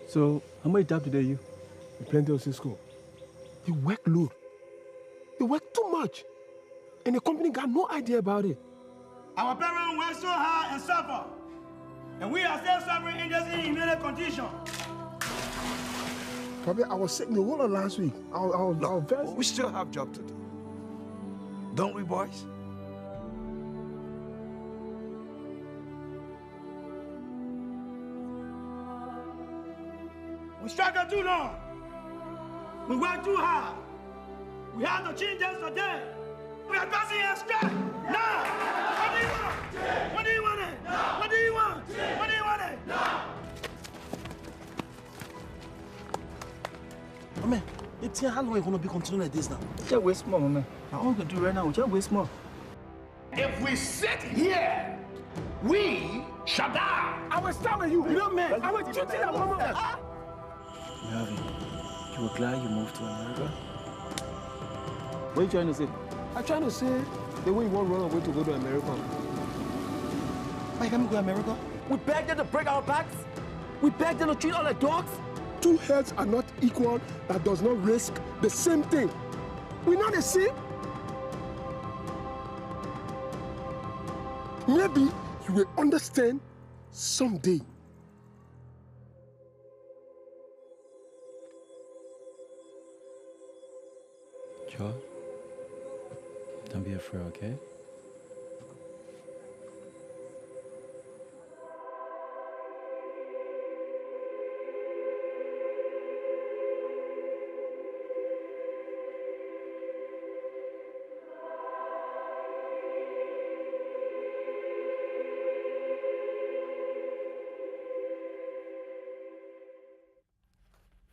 So, how much job today you? With plenty of school. The workload. They work too much. And the company got no idea about it. Our parents work so hard and suffer. And we are still suffering in this inhumane condition. Probably I was sick the whole of last week. I was very... We still have job to do. Don't we, boys? We struggle too long. We work too hard. We have to change this today. We are passing a strike. Now! What do you want? What do you want? What do you want? What do you want? Man, it's how long are you going to be continuing like this now? Just waste more, man. I want to do right now. Just waste more. If we sit here, we shall die. I was telling you, man. I was cheating that woman. Melvin, you were glad you moved to America? What are you trying to say? I'm trying to say the way you want to run away to go to America. Why can't we go to America? We begged them to break our backs. We begged them to treat all like dogs. Two heads are not equal. That does not risk the same thing. We're not the same. Maybe you will understand someday. George, don't be afraid, okay?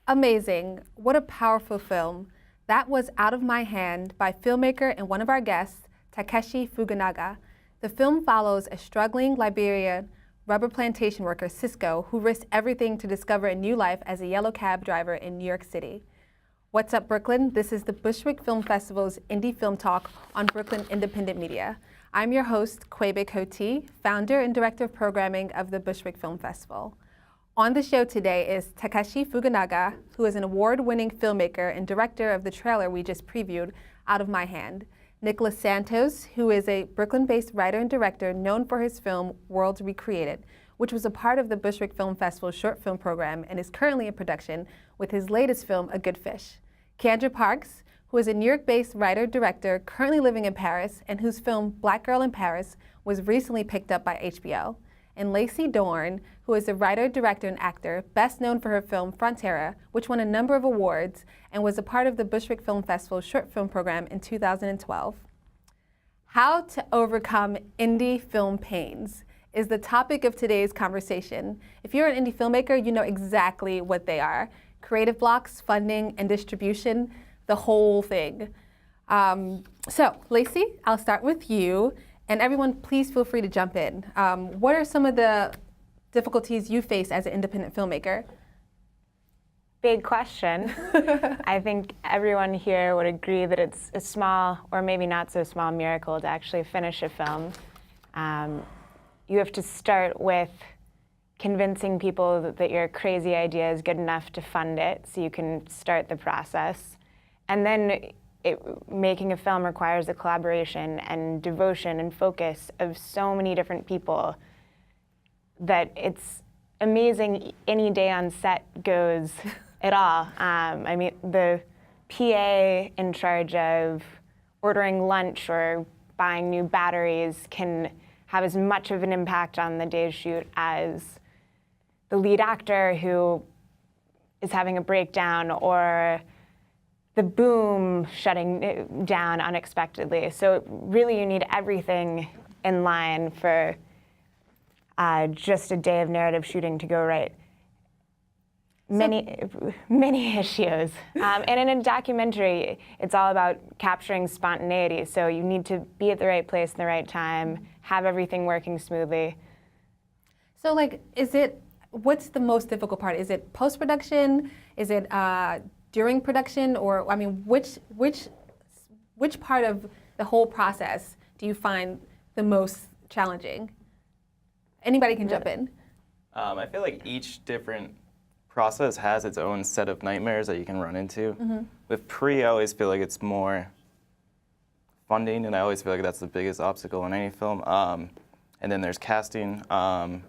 Amazing. What a powerful film. That was Out of My Hand by filmmaker and one of our guests, Takeshi Fukunaga. The film follows a struggling Liberian rubber plantation worker, Cisco, who risked everything to discover a new life as a yellow cab driver in New York City. What's up, Brooklyn? This is the Bushwick Film Festival's Indie Film Talk on Brooklyn Independent Media. I'm your host, Kwebe Koti, founder and director of programming of the Bushwick Film Festival. On the show today is Takeshi Fukunaga, who is an award-winning filmmaker and director of the trailer we just previewed, Out of My Hand. Nicholas Santos, who is a Brooklyn-based writer and director known for his film Worlds Recreated, which was a part of the Bushwick Film Festival short film program and is currently in production with his latest film, A Good Fish. Kendra Parks, who is a New York-based writer-director currently living in Paris and whose film Black Girl in Paris was recently picked up by HBO. And Lacey Dorn, who is a writer, director, and actor, best known for her film Frontera, which won a number of awards and was a part of the Bushwick Film Festival short film program in 2012. How to overcome indie film pains is the topic of today's conversation. If you're an indie filmmaker, you know exactly what they are. Creative blocks, funding, and distribution, the whole thing. So, Lacey, I'll start with you. And everyone, please feel free to jump in. What are some of the difficulties you face as an independent filmmaker? Big question. I think everyone here would agree that it's a small, or maybe not so small, miracle to actually finish a film. You have to start with convincing people that your crazy idea is good enough to fund it so you can start the process. And then making a film requires the collaboration and devotion and focus of so many different people that it's amazing any day on set goes at all. I mean, the PA in charge of ordering lunch or buying new batteries can have as much of an impact on the day's shoot as the lead actor who is having a breakdown or the boom shutting down unexpectedly. So really you need everything in line for just a day of narrative shooting to go right. Many issues. And in a documentary, it's all about capturing spontaneity. So you need to be at the right place at the right time, have everything working smoothly. So like, what's the most difficult part? Is it post-production? Is it during production, or I mean, which part of the whole process do you find the most challenging? Anybody can jump in. I feel like each different process has its own set of nightmares that you can run into. With pre, I always feel like it's more funding, and I always feel like that's the biggest obstacle in any film. And then there's casting. And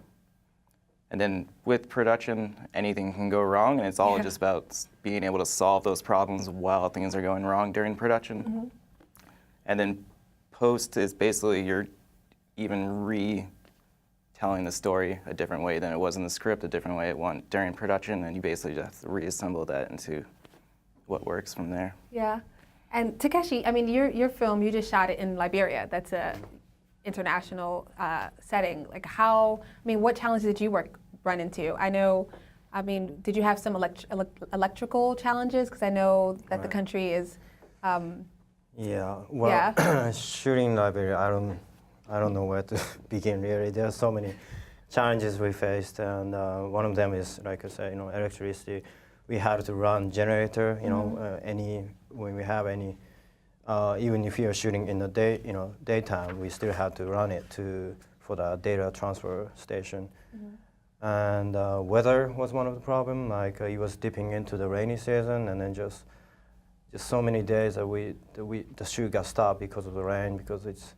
then with production, anything can go wrong, and it's all just about being able to solve those problems while things are going wrong during production. And then post is basically you're even retelling the story a different way than it was in the script, a different way it went during production, and you basically just have to reassemble that into what works from there. Yeah. And Takeshi, I mean, your film, you just shot it in Liberia. That's a international setting. Like what challenges did you run into? I know, I mean, did you have some electrical challenges? Because I know that the country is. Shooting Liberia, I don't know where to begin really. There are so many challenges we faced, and one of them is, like I said, electricity. We had to run generator, when we have any. Even if you're shooting in the daytime, we still have to run it for the data transfer station. And weather was one of the problems. Like it was dipping into the rainy season, and then just so many days that the shoot got stopped because of the rain, because it's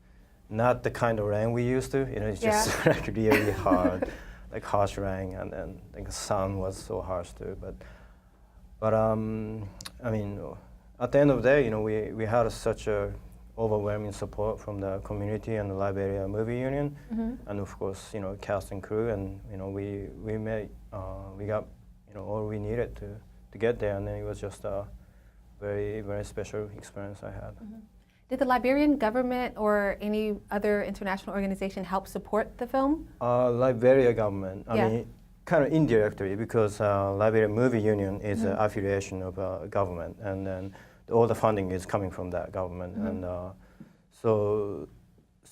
not the kind of rain we used to. It's just like really hard, like harsh rain, and then like the sun was so harsh too. But I mean. At the end of the day, we had such a overwhelming support from the community and the Liberia Movie Union, and of course, cast and crew, and we got all we needed to get there, and then it was just a very, very special experience I had. Did the Liberian government or any other international organization help support the film? Liberia government. I mean, kind of indirectly, because Liberia Movie Union is an affiliation of a government, and then all the funding is coming from that government, and so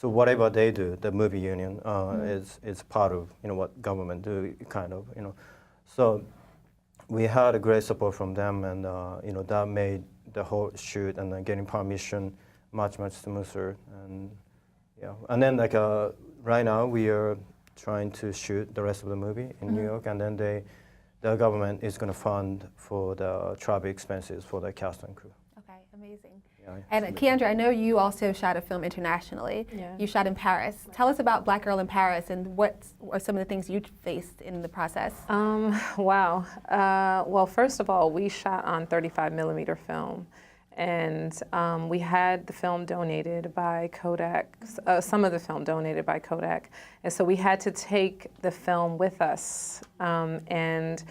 whatever they do, the movie union is part of what government do, kind of. So we had a great support from them, and that made the whole shoot and getting permission much smoother, and then right now we are trying to shoot the rest of the movie in New York, and then the government is going to fund for the travel expenses for the cast and crew. Okay, amazing. And Keandra, I know you also shot a film internationally. Yeah. You shot in Paris. Tell us about Black Girl in Paris, and what are some of the things you faced in the process? Wow. Well, first of all, we shot on 35mm film. And we had the film donated by Kodak, some of the film donated by Kodak. And so we had to take the film with us. And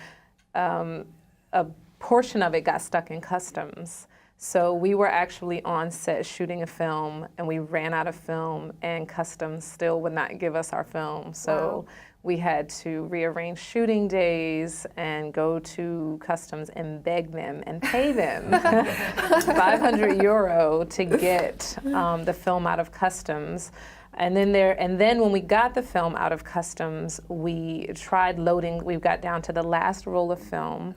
a portion of it got stuck in customs. So we were actually on set shooting a film, and we ran out of film, and customs still would not give us our film. So we had to rearrange shooting days and go to customs and beg them and pay them €500 to get the film out of customs. And then when we got the film out of customs, we tried loading. We got down to the last roll of film,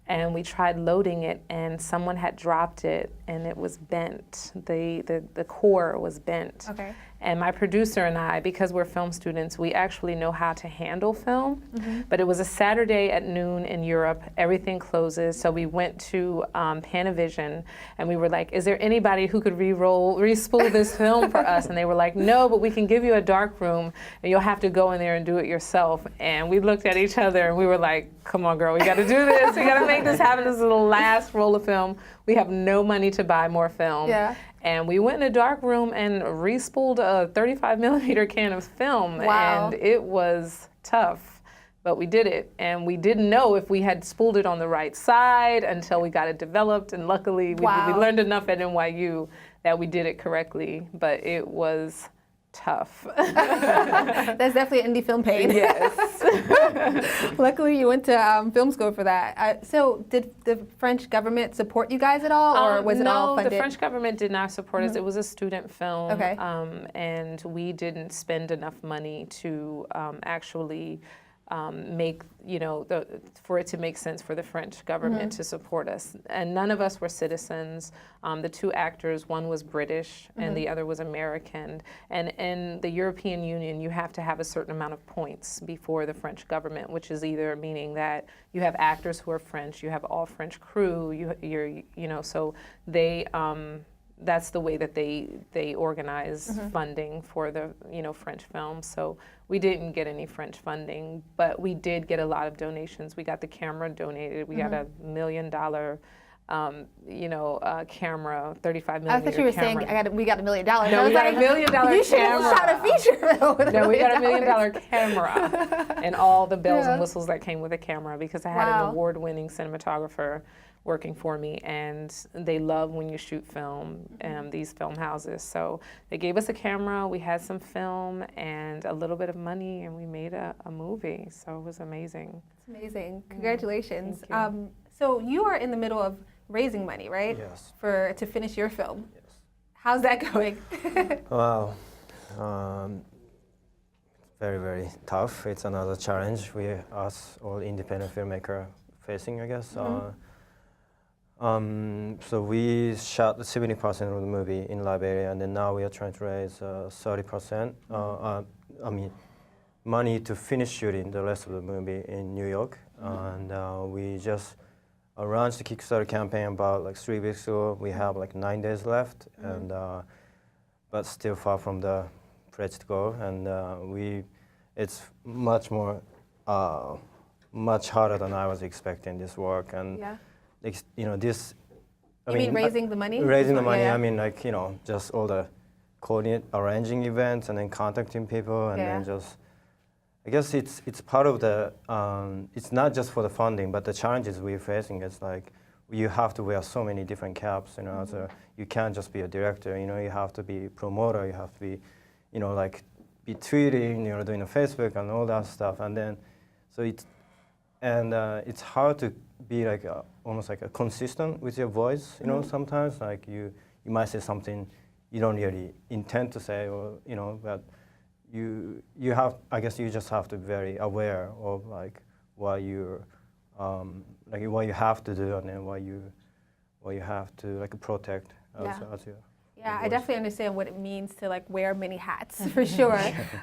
and we tried loading it, and someone had dropped it, and it was bent. The core was bent. Okay. And my producer and I, because we're film students, we actually know how to handle film. But it was a Saturday at noon in Europe. Everything closes. So we went to Panavision, and we were like, is there anybody who could re-spool this film for us? And they were like, no, but we can give you a dark room, and you'll have to go in there and do it yourself. And we looked at each other, and we were like, come on, girl, we got to do this. We got to make this happen. This is the last roll of film. We have no money to buy more film. Yeah. And we went in a dark room and re-spooled a 35mm can of film. Wow. And it was tough, but we did it. And we didn't know if we had spooled it on the right side until we got it developed. And luckily, we learned enough at NYU that we did it correctly, but it was tough. That's definitely an indie film pain. Yes. Luckily, you went to film school for that. So did the French government support you guys at all, or was it all funded? No, the French government did not support us. It was a student film, Okay. And we didn't spend enough money to actually make, for it to make sense for the French government to support us. And none of us were citizens. The two actors, one was British and the other was American. And in the European Union, you have to have a certain amount of points before the French government, which is either meaning that you have actors who are French, you have all French crew, so they, that's the way that they organize funding for the French films. So we didn't get any French funding, but we did get a lot of donations. We got the camera donated. We got $1 million, camera, 35 millimeter. I thought you were camera. saying we got $1 million. No, we got $1 million camera. You should have shot a feature film. No, we got $1 million camera and all the bells and whistles that came with the camera, because I had an award-winning cinematographer working for me, and they love when you shoot film, these film houses. So they gave us a camera, we had some film and a little bit of money, and we made a movie. So it was amazing. It's amazing. Congratulations. Thank you. So you are in the middle of raising money, right? Yes. To finish your film. Yes. How's that going? Wow. Very, very tough. It's another challenge us all independent filmmaker facing, I guess. So we shot 70% of the movie in Liberia, and then now we are trying to raise 30%. Money to finish shooting the rest of the movie in New York. And we just launched the Kickstarter campaign about like 3 weeks ago. We have like 9 days left, and but still far from the pledged goal. And it's much harder than I was expecting this work. And this. You mean raising the money? Raising the money. I mean, just all the arranging events and then contacting people, and then just. I guess it's part of the. It's not just for the funding, but the challenges we're facing is like you have to wear so many different caps. So you can't just be a director. You have to be a promoter. You have to be, be tweeting. Doing a Facebook and all that stuff. And then, it's hard to be like almost like a consistent with your voice. Sometimes like you might say something you don't really intend to say, or but. You have, I guess you just have to be very aware of like what you're what you have to do, and then what you have to like protect as your I definitely understand what it means to like wear many hats for sure.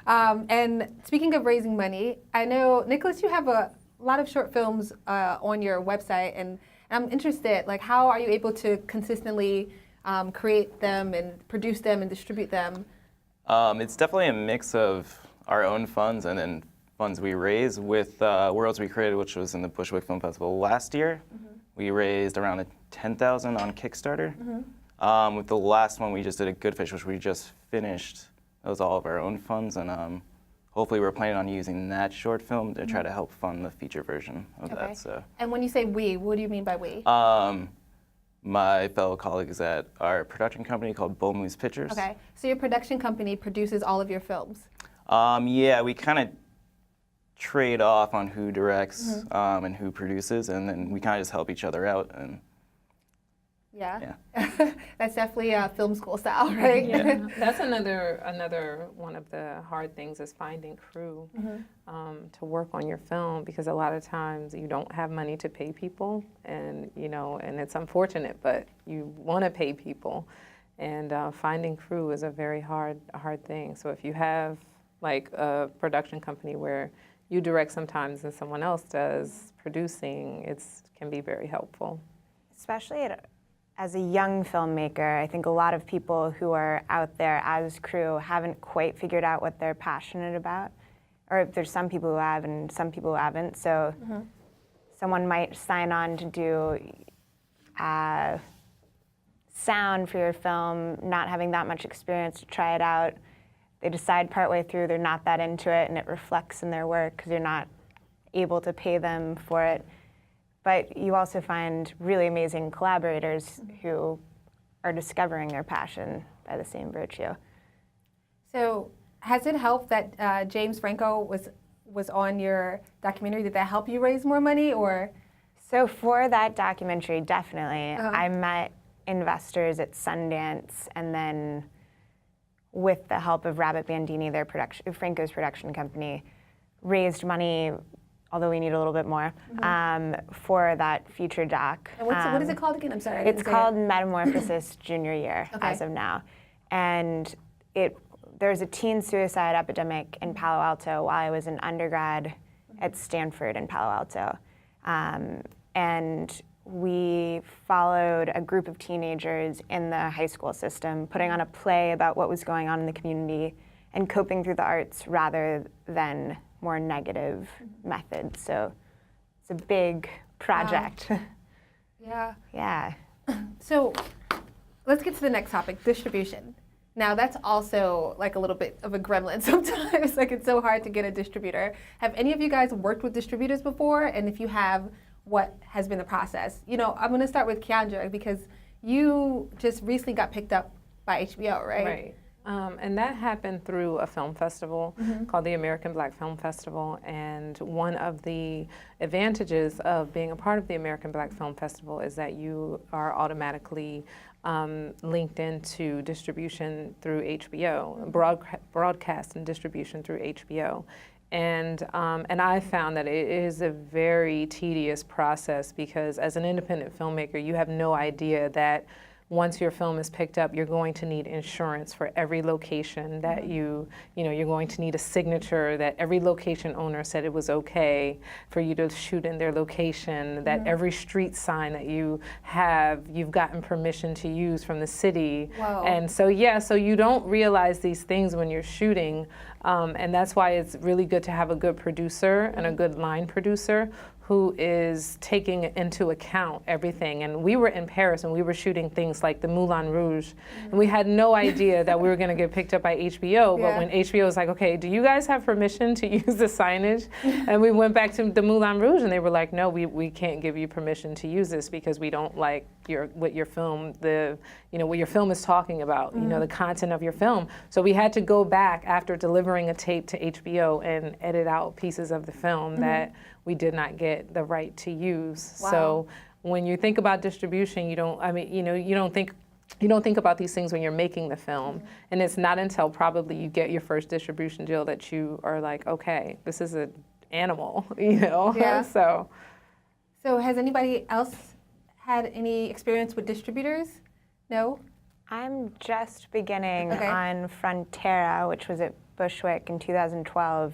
And speaking of raising money, I know, Nicholas, you have a lot of short films on your website, and I'm interested, like how are you able to consistently create them and produce them and distribute them? It's definitely a mix of our own funds and then funds we raise. With Worlds We Created, which was in the Bushwick Film Festival last year, we raised around $10,000 on Kickstarter. With the last one, we just did a Good Fish, which we just finished. That was all of our own funds, and hopefully we're planning on using that short film to try to help fund the feature version of that. So. And when you say we, what do you mean by we? My fellow colleagues at our production company called Bull Moose Pictures. Okay, so your production company produces all of your films? Yeah, we kind of trade off on who directs and who produces, and then we kind of just help each other out. And yeah. That's definitely a film school style, right? Yeah. That's another one of the hard things is finding crew to work on your film, because a lot of times you don't have money to pay people, and and it's unfortunate, but you want to pay people, and finding crew is a very hard thing. So if you have like a production company where you direct sometimes and someone else does producing, it can be very helpful. Especially as a young filmmaker, I think a lot of people who are out there as crew haven't quite figured out what they're passionate about. Or there's some people who have and some people who haven't. So someone might sign on to do sound for your film, not having that much experience to try it out. They decide partway through they're not that into it, and it reflects in their work because you're not able to pay them for it. But you also find really amazing collaborators who are discovering their passion by the same virtue. So has it helped that James Franco was on your documentary? Did that help you raise more money, or? So for that documentary, definitely. I met investors at Sundance, and then with the help of Rabbit Bandini, Franco's production company, raised money although we need a little bit more, for that future doc. And what is it called again? I'm sorry. It's called Metamorphosis Junior Year as of now. And there's a teen suicide epidemic in Palo Alto while I was an undergrad at Stanford in Palo Alto. And we followed a group of teenagers in the high school system, putting on a play about what was going on in the community and coping through the arts rather than more negative methods. So it's a big project. Yeah. Yeah. So let's get to the next topic, distribution. Now that's also like a little bit of a gremlin sometimes. Like it's so hard to get a distributor. Have any of you guys worked with distributors before? And if you have, what has been the process? You know, I'm gonna start with Keandra because you just recently got picked up by HBO, right? Right. And that happened through a film festival called the American Black Film Festival. And one of the advantages of being a part of the American Black Film Festival is that you are automatically linked into distribution through HBO, broadcast and distribution through HBO. And I found that it is a very tedious process because as an independent filmmaker, you have no idea that once your film is picked up, you're going to need insurance for every location that you're going to need a signature that every location owner said it was okay for you to shoot in their location, that every street sign that you have, you've gotten permission to use from the city. Wow. And so, so you don't realize these things when you're shooting. And that's why it's really good to have a good producer and a good line producer who is taking into account everything. And we were in Paris and we were shooting things like the Moulin Rouge. And we had no idea that we were gonna get picked up by HBO, but when HBO was like, okay, do you guys have permission to use the signage? And we went back to the Moulin Rouge and they were like, no, we can't give you permission to use this because we don't like what your film is talking about, the content of your film. So we had to go back after delivering a tape to HBO and edit out pieces of the film that we did not get the right to use. Wow. So when you think about distribution, you don't think about these things when you're making the film. And it's not until probably you get your first distribution deal that you are like, okay, this is an animal, Yeah. So has anybody else had any experience with distributors? No? I'm just beginning on Frontera, which was at Bushwick in 2012.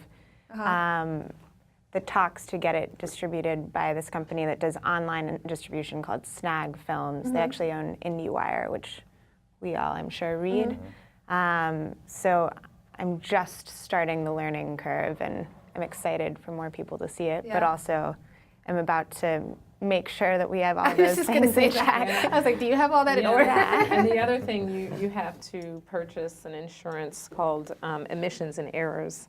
The talks to get it distributed by this company that does online distribution called Snag Films. They actually own IndieWire, which we all, I'm sure, read. So I'm just starting the learning curve, and I'm excited for more people to see it, but also I'm about to make sure that we have all those things in check. I was like, do you have all that in order? And the other thing, you have to purchase an insurance called Emissions and Errors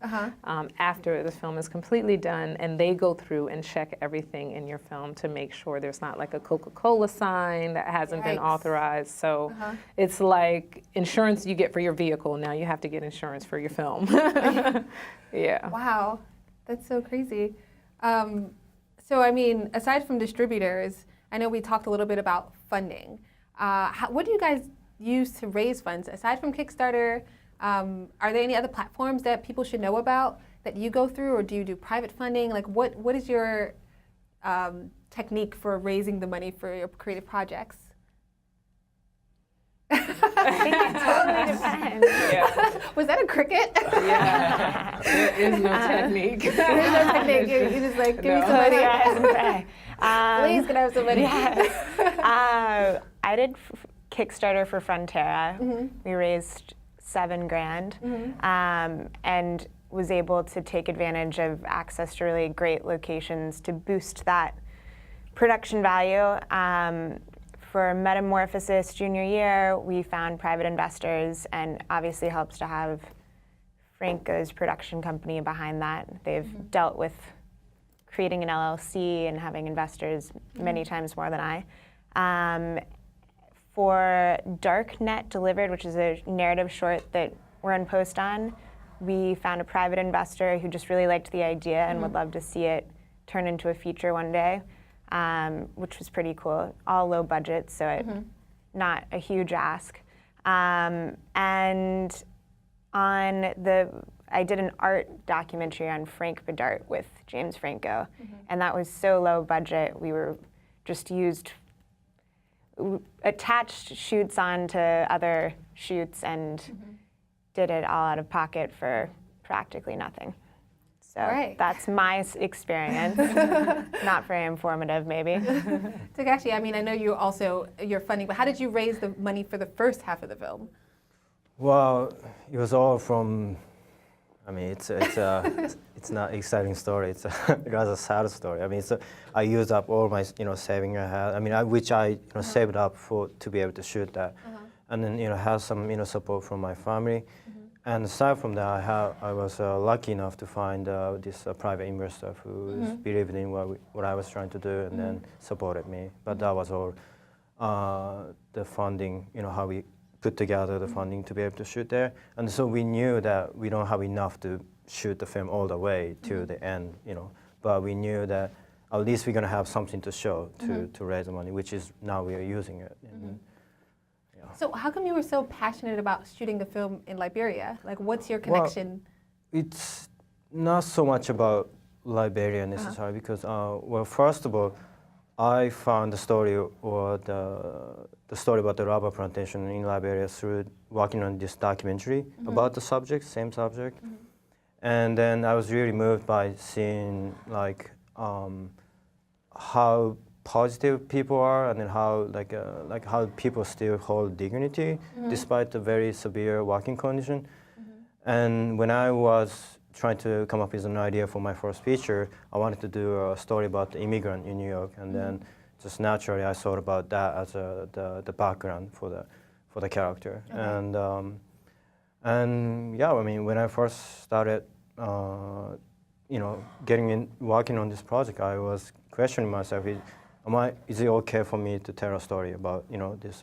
after the film is completely done, and they go through and check everything in your film to make sure there's not like a Coca-Cola sign that hasn't been authorized. So it's like insurance you get for your vehicle, now you have to get insurance for your film. Yeah. Wow, that's so crazy. So, I mean, aside from distributors, I know we talked a little bit about funding. What do you guys use to raise funds? Aside from Kickstarter, are there any other platforms that people should know about that you go through, or do you do private funding? Like, what is your technique for raising the money for your creative projects? I think it totally depends. Yeah. Was that a cricket? Yeah. There is no technique. There's no technique. You just like, give me some money. Please, can I have some money? Yes. I did Kickstarter for Frontera. We raised $7,000 and was able to take advantage of access to really great locations to boost that production value. For Metamorphosis Junior Year, we found private investors, and obviously helps to have Franco's production company behind that. They've dealt with creating an LLC and having investors many times more than I. For Darknet Delivered, which is a narrative short that we're in post on, we found a private investor who just really liked the idea and would love to see it turn into a feature one day. Which was pretty cool. All low budget, so not a huge ask. And on the I did an art documentary on Frank Bedart with James Franco, and that was so low budget. We were just attached shoots onto other shoots and did it all out of pocket for practically nothing. So that's my experience. Not very informative, maybe. Takeshi, I mean, I know you're funding, but how did you raise the money for the first half of the film? Well, it was all from. I mean, it's not an exciting story. It's a rather sad story. I mean, I used up all my saving I had. I mean, which I saved up to be able to shoot that, and then have some support from my family. And aside from that, I was lucky enough to find this private investor who believed in what I was trying to do and then supported me. But that was all the funding, how we put together the funding to be able to shoot there. And so we knew that we don't have enough to shoot the film all the way to the end, But we knew that at least we're going to have something to show to raise the money, which is now we are using it. So how come you were so passionate about shooting the film in Liberia? Like, what's your connection? Well, it's not so much about Liberia necessarily because, well, first of all, I found the story or the story about the rubber plantation in Liberia through working on this documentary about the subject, same subject. And then I was really moved by seeing like how positive people are, and then how how people still hold dignity despite the very severe working condition. And when I was trying to come up with an idea for my first feature, I wanted to do a story about the immigrant in New York, and then just naturally I thought about that as the background for the character. And yeah, I mean, when I first started, working on this project, I was questioning myself. Is it okay for me to tell a story about this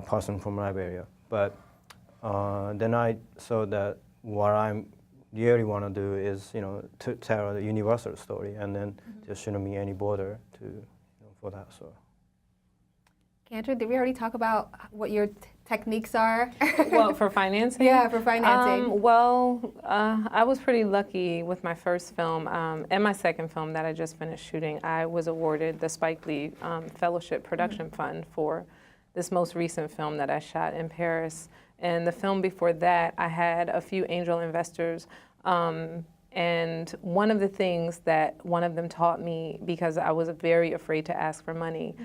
person from Liberia? But then I saw that what I really want to do is to tell a universal story, and then there shouldn't be any border for that. So. Cantor, did we already talk about what your techniques are? Well, for financing? Yeah, for financing. I was pretty lucky with my first film and my second film that I just finished shooting. I was awarded the Spike Lee Fellowship Production Fund for this most recent film that I shot in Paris. And the film before that, I had a few angel investors. And one of the things that one of them taught me, because I was very afraid to ask for money,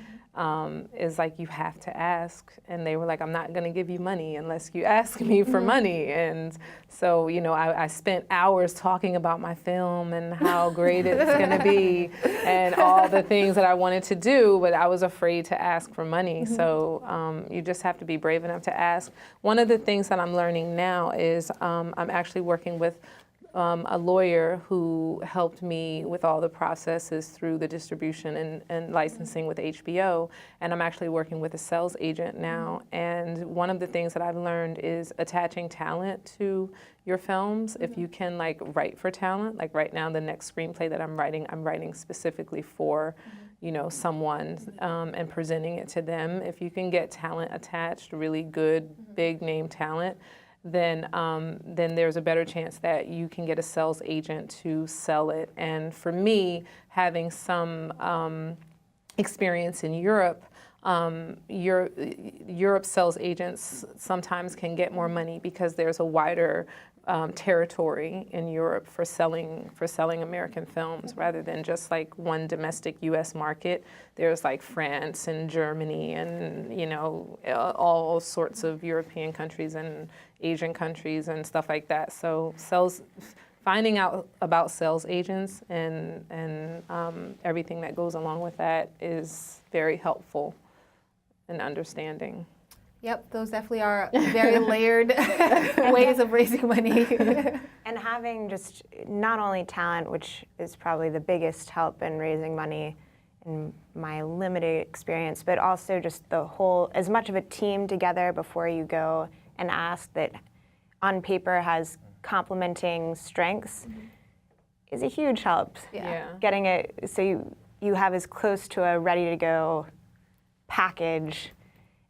is like, you have to ask. And they were like, I'm not going to give you money unless you ask me for money. And so, I spent hours talking about my film and how great it's going to be and all the things that I wanted to do, but I was afraid to ask for money. So you just have to be brave enough to ask. One of the things that I'm learning now is I'm actually working with a lawyer who helped me with all the processes through the distribution and licensing with HBO. And I'm actually working with a sales agent now. And one of the things that I've learned is attaching talent to your films. If you can write for talent, like right now the next screenplay that I'm writing specifically for someone and presenting it to them. If you can get talent attached, really good, big name talent, then there's a better chance that you can get a sales agent to sell it. And for me, having some experience in Europe, Europe sales agents sometimes can get more money because there's a wider territory in Europe for selling American films rather than just one domestic U.S. market. There's France and Germany and all sorts of European countries and Asian countries and stuff like that. So finding out about sales agents and everything that goes along with that is very helpful in understanding. Yep, those definitely are very layered ways of raising money. And having just not only talent, which is probably the biggest help in raising money in my limited experience, but also just the whole, as much of a team together before you go and ask that on paper has complementing strengths is a huge help. Yeah. Getting it so you have as close to a ready to go package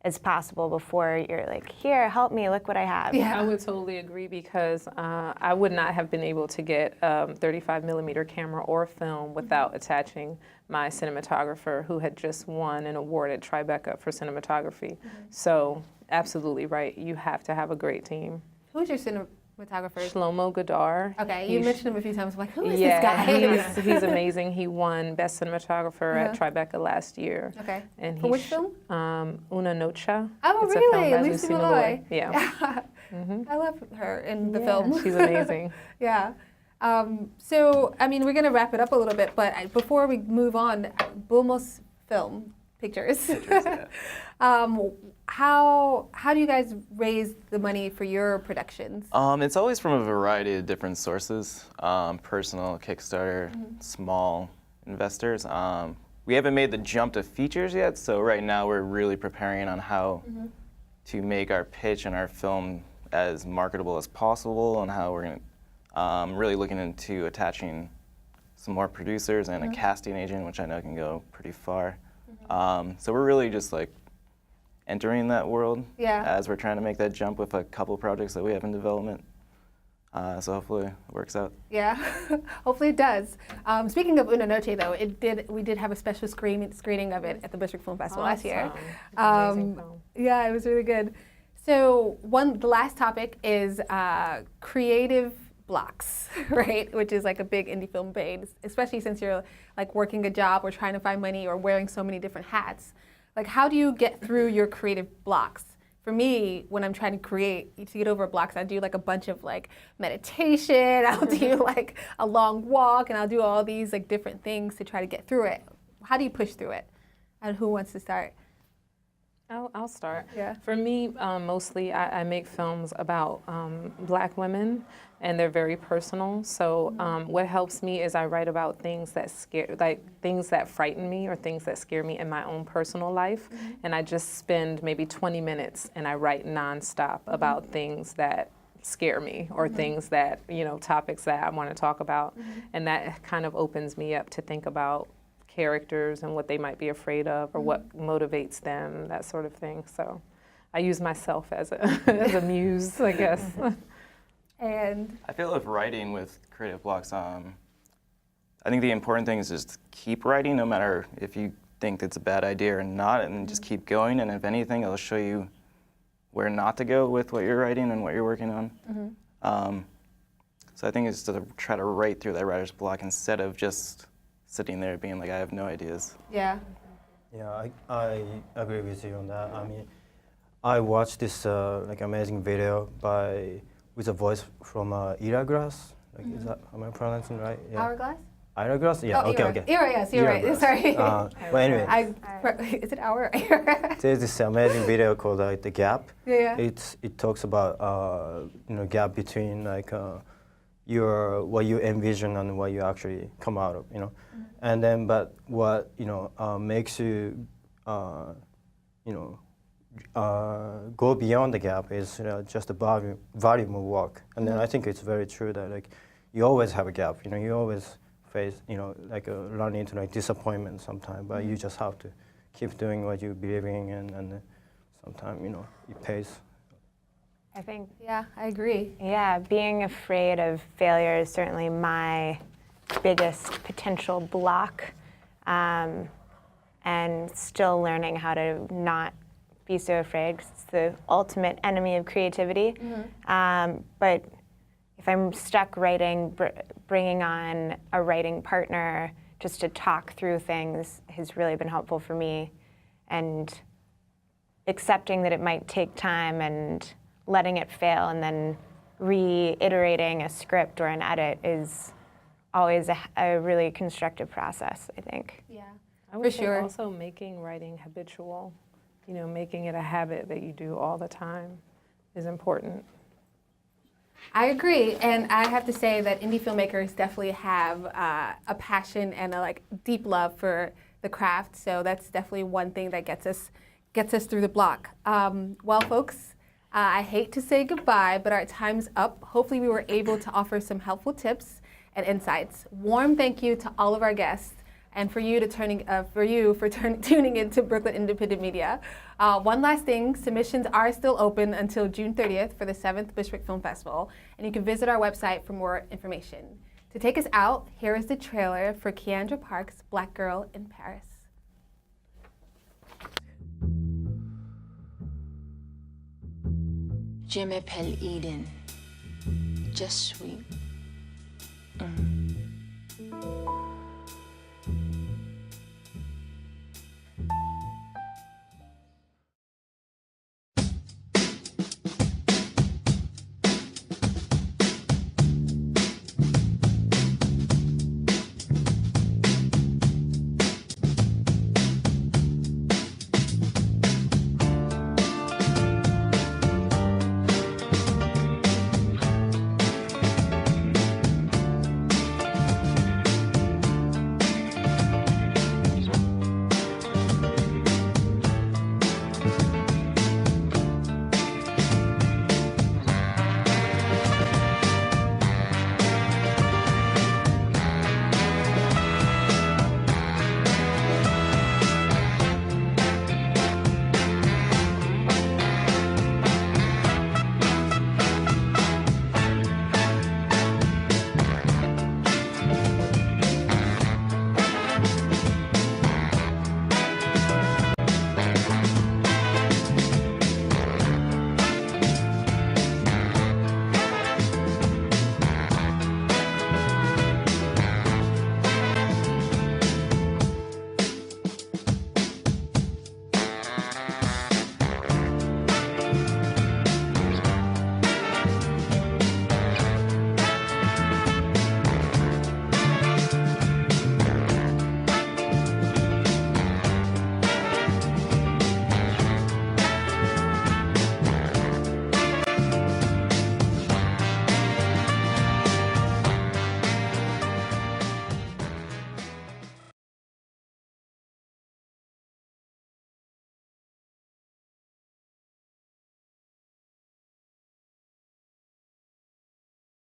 as possible before you're like, here, help me, look what I have. Yeah, I would totally agree because I would not have been able to get 35 millimeter camera or film without attaching my cinematographer who had just won an award at Tribeca for cinematography. So absolutely right, you have to have a great team. Who's your cinematographer? Shlomo Gadar. Okay, you mentioned him a few times. I'm like, who is this guy? He's amazing. He won Best Cinematographer at Tribeca last year. Okay. And for which film? Una Noche. Oh, it's really? A film by Lucy Lucy Malloy. Yeah. I love her in the film. She's amazing. Yeah. So, I mean, we're going to wrap it up a little bit, but before we move on, Bulmos Film Pictures. How do you guys raise the money for your productions? It's always from a variety of different sources, personal, Kickstarter, small investors. We haven't made the jump to features yet, so right now we're really preparing on how to make our pitch and our film as marketable as possible, and how we're going to really looking into attaching some more producers and a casting agent, which I know can go pretty far. So we're really just like entering that world as we're trying to make that jump with a couple projects that we have in development. So hopefully it works out. Yeah, hopefully it does. Speaking of Una Noche, though, we did have a special screening of it at the Bushwick Film Festival last year. Amazing film. Yeah, it was really good. So the last topic is creative blocks, right? Which is like a big indie film pain, especially since you're like working a job or trying to find money or wearing so many different hats. Like, how do you get through your creative blocks? For me, when I'm trying to create, to get over blocks, I do like a bunch of like meditation, I'll do like a long walk, and I'll do all these like different things to try to get through it. How do you push through it? And who wants to start? I'll start. Yeah. For me, mostly I make films about Black women, and they're very personal. So what helps me is I write about things that things that frighten me or things that scare me in my own personal life, and I just spend maybe 20 minutes and I write nonstop about things that scare me or things that, topics that I want to talk about, and that kind of opens me up to think about characters and what they might be afraid of or what motivates them, that sort of thing. So I use myself as a muse, I guess. And I feel with writing with creative blocks, I think the important thing is just keep writing, no matter if you think it's a bad idea or not, and just keep going. And if anything, it'll show you where not to go with what you're writing and what you're working on. So I think it's to try to write through that writer's block instead of just sitting there being like, I have no ideas. Yeah. Yeah, I agree with you on that. I mean, I watched this like amazing video with a voice from Ira Glass. Like, is that, am I pronouncing it right? Yeah. Hourglass? Ira Glass? Yeah, oh, okay. Yes, you're right. Sorry. But anyway. Is it Hour? There's this amazing video called The Gap. Yeah. It talks about gap between like what you envision and what you actually come out of, and then but what makes you go beyond the gap is just the volume of work, and then I think it's very true that like you always have a gap, you always face run into like disappointment sometimes, but you just have to keep doing what you believe in, and sometimes it pays. I think. Yeah, I agree. Yeah, being afraid of failure is certainly my biggest potential block, and still learning how to not be so afraid, because it's the ultimate enemy of creativity. But if I'm stuck writing, bringing on a writing partner just to talk through things has really been helpful for me, and accepting that it might take time and letting it fail and then reiterating a script or an edit is always a really constructive process, I think. Yeah, I would say also making writing habitual, making it a habit that you do all the time is important. I agree, and I have to say that indie filmmakers definitely have a passion and a deep love for the craft, so that's definitely one thing that gets us through the block. Well, folks, I hate to say goodbye, but our time's up. Hopefully we were able to offer some helpful tips and insights. Warm thank you to all of our guests, and for you for tuning into Brooklyn Independent Media. One last thing, submissions are still open until June 30th for the 7th Bushwick Film Festival, and you can visit our website for more information. To take us out, here is the trailer for Keandra Park's Black Girl in Paris. Je m'appelle Eden. Je suis